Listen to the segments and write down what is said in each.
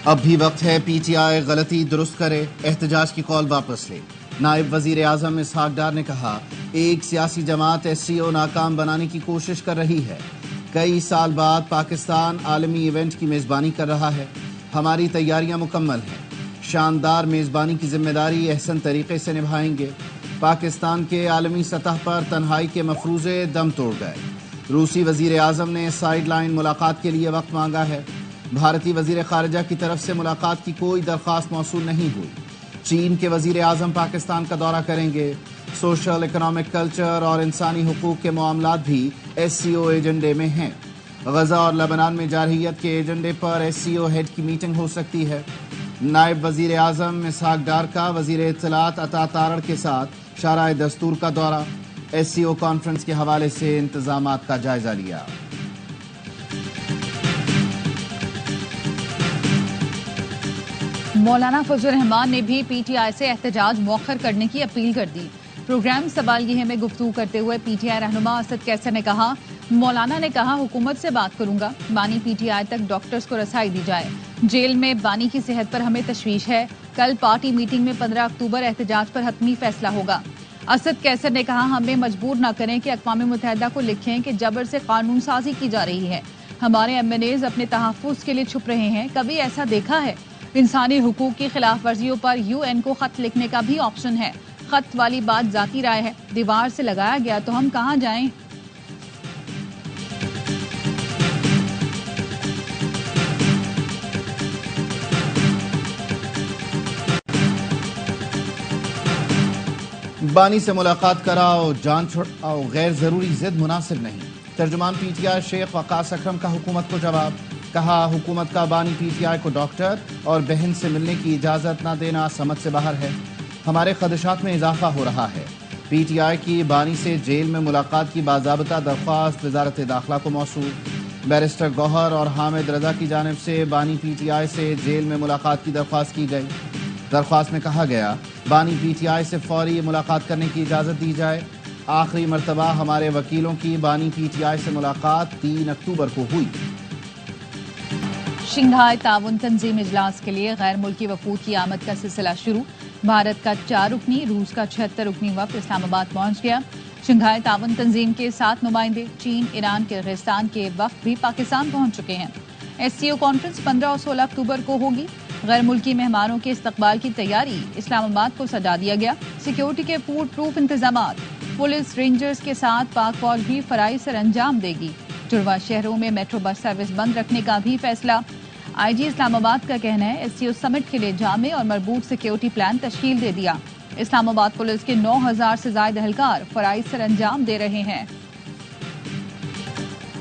اب بھی وقت ہے پی ٹی آئی غلطی درست کرے، احتجاج کی کال واپس لے۔ نائب وزیر اعظم اسحاق ڈار نے کہا ایک سیاسی جماعت ایس سی او ناکام بنانے کی کوشش کر رہی ہے۔ کئی سال بعد پاکستان عالمی ایونٹ کی میزبانی کر رہا ہے، ہماری تیاریاں مکمل ہیں، شاندار میزبانی کی ذمہ داری احسن طریقے سے نبھائیں گے۔ پاکستان کے عالمی سطح پر تنہائی کے مفروضے دم توڑ گئے۔ روسی وزیر اعظم نے سائیڈ لائن ملاقات کے لیے وقت مانگا ہے۔ بھارتی وزیر خارجہ کی طرف سے ملاقات کی کوئی درخواست موصول نہیں ہوئی۔ چین کے وزیر اعظم پاکستان کا دورہ کریں گے۔ سوشل، اکنامک، کلچر اور انسانی حقوق کے معاملات بھی ایس سی او ایجنڈے میں ہیں۔ غزہ اور لبنان میں جارحیت کے ایجنڈے پر ایس سی او ہیڈ کی میٹنگ ہو سکتی ہے۔ نائب وزیر اعظم اسحاق ڈار کا وزیر اطلاعات عطا تارڑ کے ساتھ شاہراہ دستور کا دورہ، ایس سی او کانفرنس کے حوالے سے انتظامات کا جائزہ لیا۔ مولانا فضل الرحمان نے بھی پی ٹی آئی سے احتجاج مؤخر کرنے کی اپیل کر دی۔ پروگرام سوال یہ ہے میں گفتگو کرتے ہوئے پی ٹی آئی رہنما اسد کیسر نے کہا مولانا نے کہا حکومت سے بات کروں گا، بانی پی ٹی آئی تک ڈاکٹرز کو رسائی دی جائے، جیل میں بانی کی صحت پر ہمیں تشویش ہے، کل پارٹی میٹنگ میں 15 اکتوبر احتجاج پر حتمی فیصلہ ہوگا۔ اسد کیسر نے کہا ہمیں مجبور نہ کریں کہ اقوام متحدہ کو لکھیں کہ جبر سے قانون سازی کی جا رہی ہے، ہمارے ایم این ایز اپنے تحفظ کے لیے چھپ رہے ہیں، کبھی ایسا دیکھا ہے؟ انسانی حقوق کی خلاف ورزیوں پر یو این کو خط لکھنے کا بھی آپشن ہے، خط والی بات ذاتی رائے ہے، دیوار سے لگایا گیا تو ہم کہاں جائیں؟ بانی سے ملاقات کراؤ، جان چھڑاؤ، غیر ضروری ضد مناسب نہیں۔ ترجمان پی ٹی آئی شیخ وقاص اکرم کا حکومت کو جواب، کہا حکومت کا بانی پی ٹی آئی کو ڈاکٹر اور بہن سے ملنے کی اجازت نہ دینا سمجھ سے باہر ہے، ہمارے خدشات میں اضافہ ہو رہا ہے۔ پی ٹی آئی کی بانی سے جیل میں ملاقات کی باضابطہ درخواست وزارت داخلہ کو موصول۔ بیرسٹر گوہر اور حامد رضا کی جانب سے بانی پی ٹی آئی سے جیل میں ملاقات کی درخواست کی گئی۔ درخواست میں کہا گیا بانی پی ٹی آئی سے فوری ملاقات کرنے کی اجازت دی جائے۔ آخری مرتبہ ہمارے وکیلوں کی بانی پی ٹی آئی سے ملاقات 3 اکتوبر کو ہوئی۔ شنگھائی تعاون تنظیم اجلاس کے لیے غیر ملکی وفود کی آمد کا سلسلہ شروع۔ بھارت کا 4 رکنی، روس کا 76 رکنی وفد اسلام آباد پہنچ گیا۔ شنگھائی تعاون تنظیم کے 7 نمائندے چین، ایران، کرغزستان کے وفد بھی پاکستان پہنچ چکے ہیں۔ ایس سی او کانفرنس 15 اور 16 اکتوبر کو ہوگی۔ غیر ملکی مہمانوں کے استقبال کی تیاری، اسلام آباد کو سجا دیا گیا۔ سیکیورٹی کے فول پروف انتظامات، پولیس رینجرز کے ساتھ پاک فوج بھی فرائض سر انجام دے گی۔ جڑواں شہروں میں میٹرو بس سروس بند رکھنے کا بھی فیصلہ۔ آئی جی اسلام آباد کا کہنا ہے ایس سی او سمٹ کے لیے جامع اور مربوط سیکیورٹی پلان تشکیل دے دیا۔ اسلام آباد پولیس کے 9000 سے زائد اہلکار فرائض سر انجام دے رہے ہیں۔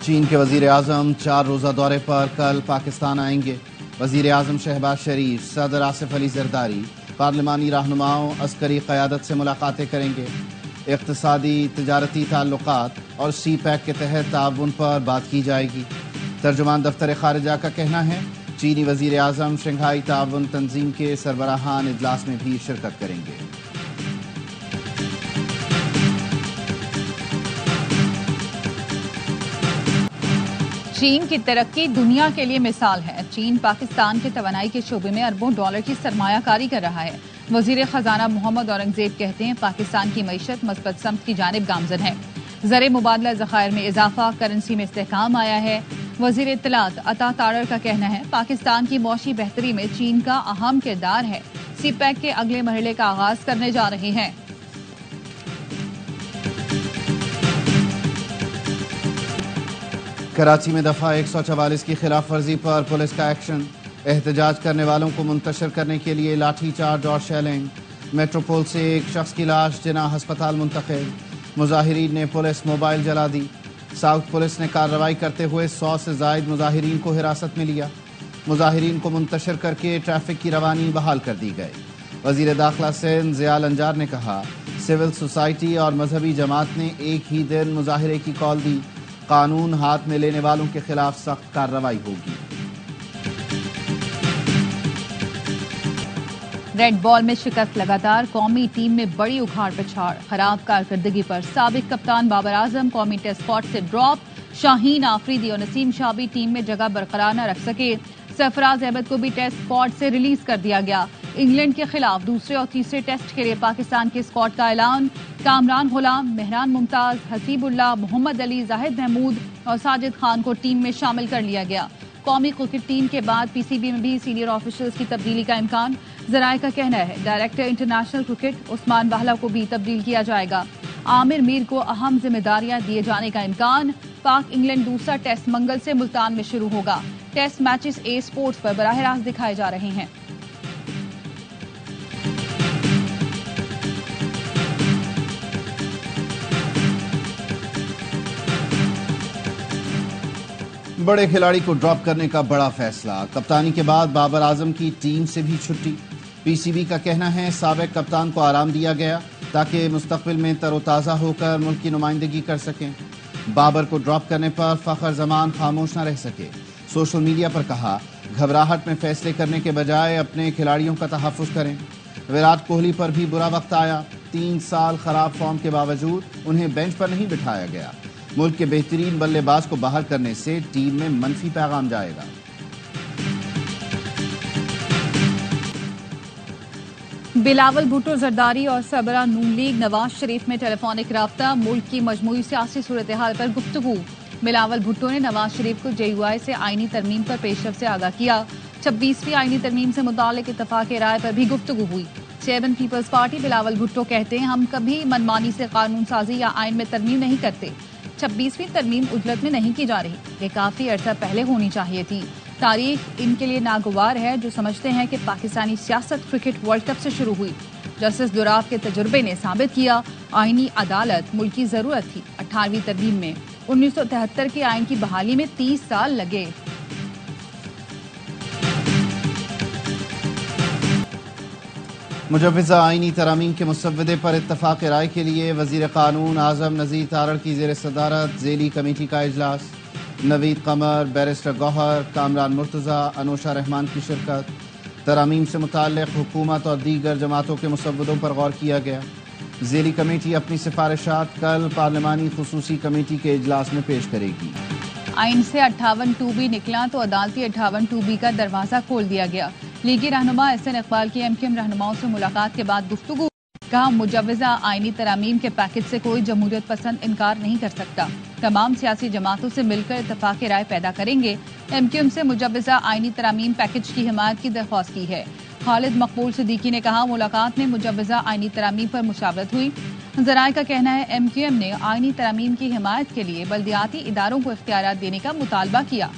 چین کے وزیر اعظم 4 روزہ دورے پر کل پاکستان آئیں گے۔ وزیر اعظم شہباز شریف، صدر آصف علی زرداری، پارلیمانی رہنماؤں، عسکری قیادت سے ملاقاتیں کریں گے۔ اقتصادی تجارتی تعلقات اور سی پیک کے تحت تعاون پر بات کی جائے گی۔ ترجمان دفتر خارجہ کا کہنا ہے چینی وزیر اعظم شنگھائی تعاون تنظیم کے سربراہان اجلاس میں بھی شرکت کریں گے۔ چین کی ترقی دنیا کے لیے مثال ہے۔ چین پاکستان کے توانائی کے شعبے میں اربوں ڈالر کی سرمایہ کاری کر رہا ہے۔ وزیر خزانہ محمد اورنگزیب کہتے ہیں پاکستان کی معیشت مثبت سمت کی جانب گامزن ہے۔ زر مبادلہ ذخائر میں اضافہ، کرنسی میں استحکام آیا ہے۔ وزیر اطلاعات عطا تارڑ کا کہنا ہے پاکستان کی معاشی بہتری میں چین کا اہم کردار ہے۔ سی پیک کے اگلے مرحلے کا آغاز کرنے جا رہے ہیں۔ کراچی میں دفعہ 144 کی خلاف ورزی پر پولیس کا ایکشن، احتجاج کرنے والوں کو منتشر کرنے کے لیے لاٹھی چارج اور شیلنگ۔ میٹروپول سے ایک شخص کی لاش جناح ہسپتال منتقل، مظاہرین نے پولیس موبائل جلا دی۔ ساؤتھ پولیس نے کارروائی کرتے ہوئے 100 سے زائد مظاہرین کو حراست میں لیا۔ مظاہرین کو منتشر کر کے ٹریفک کی روانی بحال کر دی گئی۔ وزیر داخلہ سندھ ضیاء الانجار نے کہا سول سوسائٹی اور مذہبی جماعت نے ایک ہی دن مظاہرے کی کال دی، قانون ہاتھ میں لینے والوں کے خلاف سخت کارروائی ہوگی۔ ریڈ بال میں شکست لگاتار، قومی ٹیم میں بڑی اکھاڑ پچھاڑ، خراب کارکردگی پر سابق کپتان بابر اعظم قومی ٹیسٹ اسکواڈ سے ڈراپ، شاہین آفریدی اور نسیم شاہ بھی ٹیم میں جگہ برقرار نہ رکھ سکے۔ सरफराज अहमद को भी टेस्ट स्क्वाड से रिलीज कर दिया गया। इंग्लैंड के खिलाफ दूसरे और तीसरे टेस्ट के लिए पाकिस्तान के स्क्वाड का ऐलान। कामरान गुलाम, मेहरान मुमताज, हसीबुल्लाह, मोहम्मद अली, जाहिद महमूद और साजिद खान को टीम में शामिल कर लिया गया। कौमी क्रिकेट टीम के बाद पीसीबी में भी सीनियर ऑफिशियल्स की तब्दीली का इम्कान। जराये का कहना है डायरेक्टर इंटरनेशनल क्रिकेट उस्मान वाहला को भी तब्दील किया जाएगा। आमिर मीर को अहम जिम्मेदारियां दिए जाने का इम्कान। पाक इंग्लैंड दूसरा टेस्ट मंगल से मुल्तान में शुरू होगा। टेस्ट मैचेस ए स्पोर्ट्स पर बराह रास्त दिखाए जा रहे हैं। बड़े खिलाड़ी को ड्रॉप करने का बड़ा फैसला। कप्तानी के बाद बाबर आजम की टीम से भी छुट्टी। पीसीबी का कहना है साबिक कप्तान को आराम दिया गया ताकि मुस्तकबिल में तरोताज़ा होकर मुल्क की नुमाइंदगी कर सकें। बाबर को ड्रॉप करने पर फखर जमान खामोश न रह सके। सोशल मीडिया पर कहा, घबराहट में फैसले करने के बजाय अपने खिलाड़ियों का तहफ़्फ़ुज़ करें। विराट कोहली पर भी बुरा वक्त आया। 3 साल खराब फॉर्म के बावजूद उन्हें बेंच पर नहीं बिठाया गया। मुल्क के बेहतरीन बल्लेबाज को बाहर करने से टीम में मनफी पैगाम जाएगा। बिलावल भुट्टो जरदारी और सरबराह नून लीग नवाज शरीफ में टेलीफोनिक राब्ता। मुल्क की मजमूई सियासी सूरत हाल पर गुफ्तगू। बिलावल भुट्टो ने नवाज शरीफ को JUI से आईनी तरमीम पर पेशरफ से आगाह किया। 26वीं आईनी तरमीम से मुतालिक इत्तफाक राय पर भी गुफ्तगू हुई। चेयरमैन पीपल्स पार्टी बिलावल भुट्टो कहते हैं, हम कभी मनमानी से कानून साजी या आइन में तरमीम नहीं करते। 26वीं तरमीम उजलत में नहीं की जा रही, ये काफी अरसा पहले होनी चाहिए थी। तारीख इनके लिए नागवार है जो समझते हैं कि पाकिस्तानी सियासत क्रिकेट वर्ल्ड कप से शुरू हुई। जस्टिस दुराव के तजुर्बे ने साबित किया आईनी अदालत मुल्क की जरूरत थी। 18वीं तरमीम में 1973 के आइन की बहाली में 30 साल लगे। मुजव्वज़ा आईनी तरामीम के मुसव्वदे पर इत्तफाक राय के लिए वज़ीर क़ानून आज़म नज़ीर तारड़ की ज़ेर सदारत ज़ेली कमेटी का इजलास। नवीद कमर, बैरिस्टर गौहर, कामरान मुर्तज़ा, अनोशा रहमान की शिरकत। तरामीम से मुताल्लिक़ हुकूमत और दीगर जमातों के मुसव्वदों पर गौर किया गया। ज़ेली कमेटी अपनी सिफारिशात कल पार्लिमानी खुसूसी कमेटी के इजलास में पेश करेगी। आइन से 58(2)B निकला तो अदालती 58(2)B का दरवाजा खोल दिया गया। लीगी रहनुमा एहसन इकबाल की MQM रहनुमाओं से मुलाकात के बाद गुफ्तगू। कहा, मुजव्वज़ा आईनी तरामीम के पैकेज से कोई जमहूरियत पसंद इनकार नहीं कर सकता। तमाम सियासी जमातों से मिलकर इत्तफाक राय पैदा करेंगे। MQM से मुजव्वज़ा आईनी तरामीम पैकेज की हिमायत की दरख्वास्त की है। खालिद मकबूल सिद्दीकी ने कहा, मुलाकात में मुजव्वज़ा आईनी तरामीम पर मुशावरत हुई। ज़राए का कहना है MQM ने आईनी तरामीम की हिमायत के लिए बल्दियाती इदारों को इख्तियारात देने का मुतालबा किया।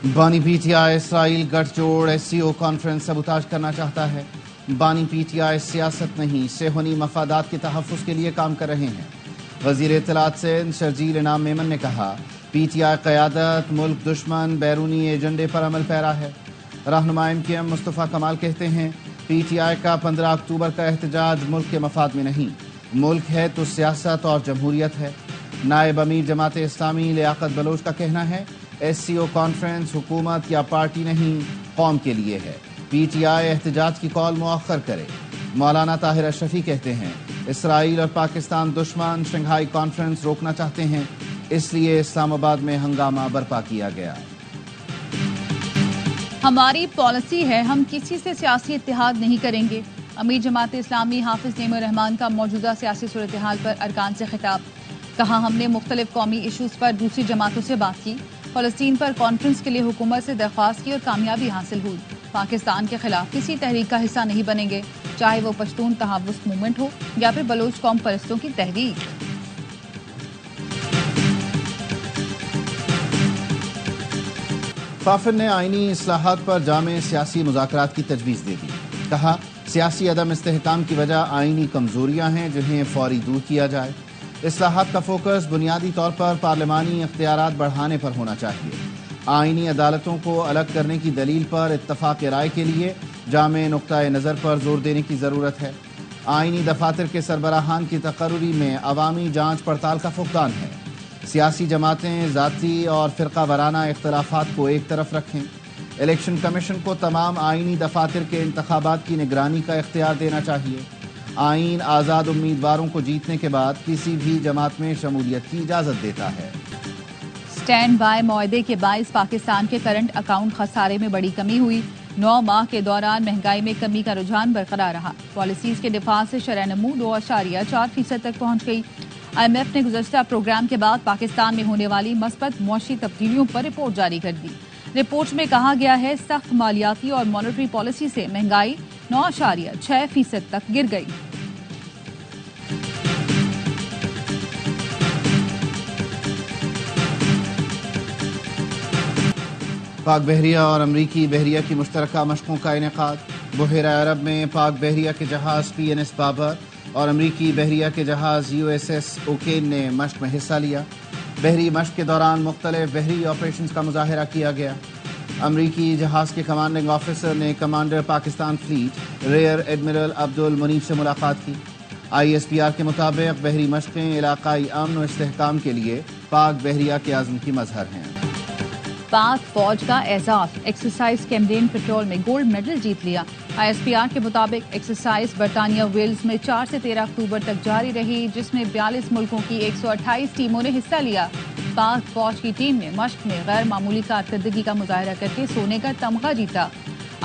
बानी PTI इसराइल गठजोड़ SCO कॉन्फ्रेंस सबूताज करना चाहता है। बानी PTI सियासत नहीं, सेहूनी मफादात के तहफ़्फ़ुज़ के लिए काम कर रहे हैं। वज़ीर इत्तलात सिंध शर्जील इनाम मेमन ने कहा, PTI क़यादत मुल्क दुश्मन बैरूनी एजेंडे पर अमल पैरा है। रहनुमा MQM मुस्तफ़ा कमाल कहते हैं, PTI का 15 अक्टूबर का एहतजाज मुल्क के मफाद में नहीं, मुल्क है तो सियासत और जमहूरियत है। नायब अमीर जमात इस्लामी लियाकत बलोच का कहना है, SCO कॉन्फ्रेंस हुकूमत या पार्टी नहीं, कौम के लिए है। PTI एहतजाज की कॉल मुअख्खर करे। मौलाना ताहिर अशरफी कहते हैं, इसराइल और पाकिस्तान दुश्मन शंघाई कॉन्फ्रेंस रोकना चाहते हैं, इसलिए इस्लामाबाद में हंगामा बर्पा किया गया। हमारी पॉलिसी है, हम किसी से सियासी इत्तेहाद नहीं करेंगे। अमीर जमात इस्लामी हाफिज नेम रहमान का मौजूदा सियासी सूरत हाल पर अरकान से खिताब। कहा, हमने मुख्तलिफ कौमी इशूज़ पर दूसरी जमातों से बात की। फ़लस्तीन पर कॉन्फ्रेंस के लिए हुकूमत से दरख्वास्त की और कामयाबी हासिल हुई। पाकिस्तान के खिलाफ किसी तहरीक का हिस्सा नहीं बनेंगे, चाहे वो पश्तून तहव्वुस मूवमेंट हो या फिर बलोच कौम परस्तों की तहरीक। फाफिर ने आईनी इस्लाहात पर जामे सियासी मुज़ाकरात की तजवीज़ दे दी। कहा, सियासी अदम इस्तेहकाम की वजह आईनी कमज़ोरियाँ हैं जिन्हें फौरी दूर किया जाए। इस्लाहात का फोकस बुनियादी तौर पर पार्लिमानी इख्तियारात बढ़ाने पर होना चाहिए। आईनी अदालतों को अलग करने की दलील पर इत्तफाक राय के लिए जामे नुक्ता नज़र पर जोर देने की ज़रूरत है। आईनी दफातर के सरबराहान की तकर्री में अवामी जांच पड़ताल का फुकदान है। सियासी जमातें ज़ाती और फ़िरका वाराना इख्तलाफात को एक तरफ रखें। इलेक्शन कमीशन को तमाम आईनी दफातर के इंतखाबात की निगरानी का इख्तियार देना चाहिए। आईन आज़ाद उम्मीदवारों को जीतने के बाद किसी भी जमात में शमूलियत की इजाज़त देता है। स्टैंड बाय मुआहदे के बाइस पाकिस्तान के करंट अकाउंट खसारे में बड़ी कमी हुई। 9 माह के दौरान महंगाई में कमी का रुझान बरकरार रहा। पॉलिसीज के दिफा से शरह नमू 2.4% तक पहुंच गई। IMF ने गुज़श्ता प्रोग्राम के बाद पाकिस्तान में होने वाली मस्बत मौशी तब्दीलियों पर रिपोर्ट जारी कर दी। रिपोर्ट में कहा गया है सख्त मालियाती और मॉनेटरी पॉलिसी से महंगाई 9.6% तक गिर गई। पाक बहरिया और अमरीकी बहरिया की मुश्तरका मशकों का इनेकाद। बहरा अरब में पाक बहरिया के जहाज़ PNS बाबर और अमरीकी बहरिया के जहाज़ USS ओकेन ने मश्क में हिस्सा लिया। बहरी मश्क के दौरान मुख्तलिफ बहरी ऑपरेशन का मुजाहरा किया गया। अमरीकी जहाज़ के कमांडिंग ऑफिसर ने commander Pakistan fleet rear admiral Abdul Munib से मुलाकात की। ISPR के मुताबिक बहरी मशक़ें इलाकाई अमन और इस्तेहकाम के लिए पाक बहरिया के आज़म की मजहर हैं। पाक फौज का एजाज एक्सरसाइज कैमडेन पेट्रोल में गोल्ड मेडल जीत लिया। ISPR के मुताबिक एक्सरसाइज बरतानिया वेल्स में 4 से 13 अक्टूबर तक जारी रही, जिसमें 42 मुल्कों की 128 टीमों ने हिस्सा लिया। पाक फौज की टीम ने मश्क में गैर मामूली कारकर्दगी का मुजाहरा करके सोने का तमगा जीता।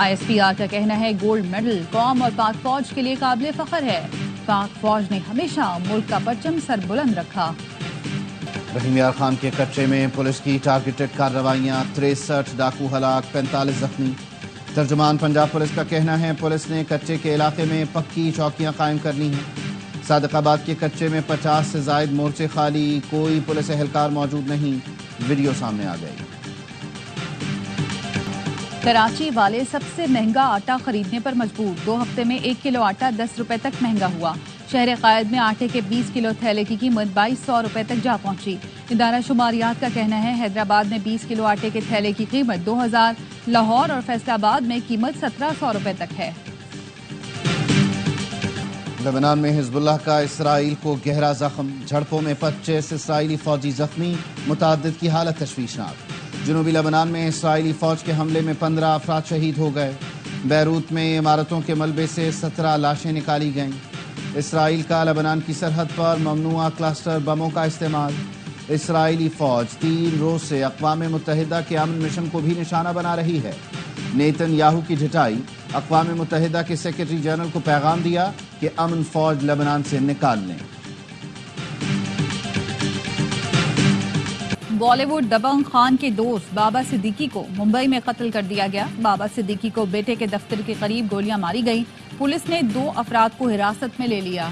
ISPR का कहना है गोल्ड मेडल कौम और पाक फौज के लिए काबिल फख्र है। पाक फौज ने हमेशा मुल्क का परचम सरबुलंद रखा। रहीम यार खान के कच्चे में पुलिस की टारगेटेड कार्रवाइयाँ, 63 डाकू हलाक, 45 जख्मी। तर्जुमान पंजाब पुलिस का कहना है पुलिस ने कच्चे के इलाके में पक्की चौकियां कायम करनी हैं। सादिकाबाद के कच्चे में 50 से जायद मोर्चे खाली, कोई पुलिस एहलकार मौजूद नहीं। वीडियो सामने आ गई। कराची वाले सबसे महंगा आटा खरीदने पर मजबूर। 2 हफ्ते में 1 किलो आटा 10 रुपए तक महंगा हुआ। शहर कायद में आटे के 20 किलो थैले की कीमत 2200 रुपए तक जा पहुंची। इदारा शुमारियात का कहना है हैदराबाद में 20 किलो आटे के थैले की कीमत 2000, लाहौर और फैसलाबाद में कीमत 1700 रुपए तक है। लेबनान में हिजबुल्लाह का इसराइल को गहरा जख्म। झड़पों में 25 इसराइली फौजी जख्मी, मुतअद्दिद की हालत तशवीशनाक। जनूबी लेबनान में इसराइली फौज के हमले में 15 अफराद शहीद हो गए। बैरूत में इमारतों के मलबे से 17 लाशें निकाली गईं। इसराइल का लेबनान की सरहद पर ममनुआ क्लस्टर बमों का इस्तेमाल। इसराइली फौज 3 रोज से अक़वाम मुत्तहिदा के अमन मिशन को भी निशाना बना रही है। नेतन्याहू की ढिठाई, अक़वाम मुत्तहिदा के सेक्रेटरी जनरल को पैगाम दिया कि अमन फौज लेबनान से निकाल लें। बॉलीवुड दबंग खान के दोस्त बाबा सिद्दीकी को मुंबई में कत्ल कर दिया गया। बाबा सिद्दीकी को बेटे के दफ्तर के करीब गोलियां मारी गईं। पुलिस ने 2 अफराद को हिरासत में ले लिया।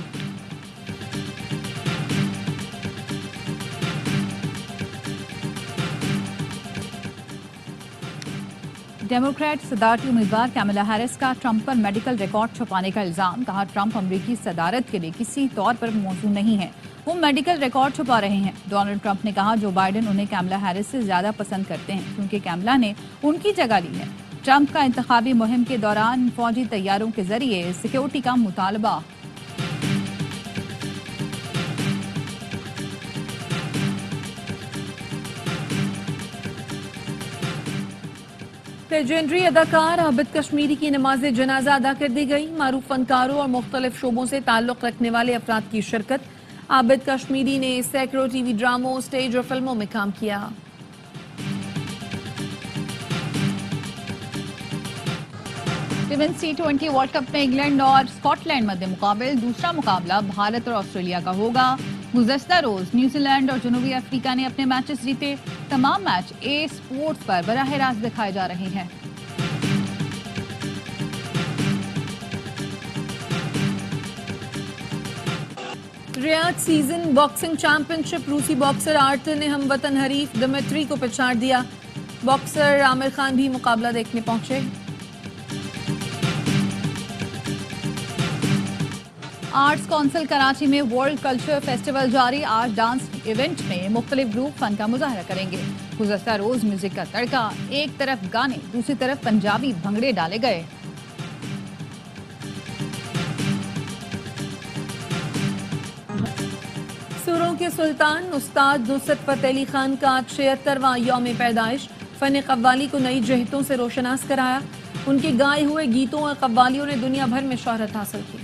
डेमोक्रेट सदारती उम्मीदवार कैमला हैरिस का ट्रंप पर मेडिकल रिकॉर्ड छुपाने का इल्जाम। कहा ट्रंप अमरीकी सदारत के लिए किसी तौर पर मौजूद नहीं है, वो मेडिकल रिकॉर्ड छुपा रहे हैं। डोनाल्ड ट्रंप ने कहा जो बाइडेन उन्हें कैमला हैरिस से ज्यादा पसंद करते हैं क्योंकि कैमला ने उनकी जगह ली है। ट्रंप का इंतखाबी मुहिम के दौरान फौजी तैयारों के जरिए सिक्योरिटी का मुतालबा। लेजेंडरी अदाकार आबिद कश्मीरी की नमाज जनाजा अदा कर दी गई। मारूफ फनकारों और मुख्तलिफ शोबों से ताल्लुक रखने वाले अफराद की शिरकत। आबिद कश्मीरी ने सैकड़ों टीवी ड्रामों, स्टेज और फिल्मों में काम किया। विमेंस T20 वर्ल्ड कप में इंग्लैंड और स्कॉटलैंड मध्य मुकाबले। दूसरा मुकाबला भारत और ऑस्ट्रेलिया का होगा। गुज़श्ता रोज न्यूजीलैंड और जनूबी अफ्रीका ने अपने मैचेस जीते। तमाम मैच ए स्पोर्ट्स पर बराह रास्त दिखाए जा रहे हैं। रियाद सीजन बॉक्सिंग चैंपियनशिप रूसी बॉक्सर आर्थर ने हमवतन हरीफ दिमित्री को पछाड़ दिया। बॉक्सर आमिर खान भी मुकाबला देखने पहुंचे। आर्ट्स काउंसिल कराची में वर्ल्ड कल्चर फेस्टिवल जारी। आज डांस इवेंट में मुख्तलिफ ग्रुप फन का मुजाहरा करेंगे। गुज़श्ता रोज म्यूजिक का तड़का, एक तरफ गाने दूसरी तरफ पंजाबी भंगड़े डाले गए। सुरों के सुल्तान उस्ताद नुसरत फतेह अली खान का 76वां यौम पैदाइश। फन कव्वाली को नई जहतों से रोशनास कराया। उनके गाए हुए गीतों और कव्वालियों ने दुनिया भर में शोहरत हासिल की।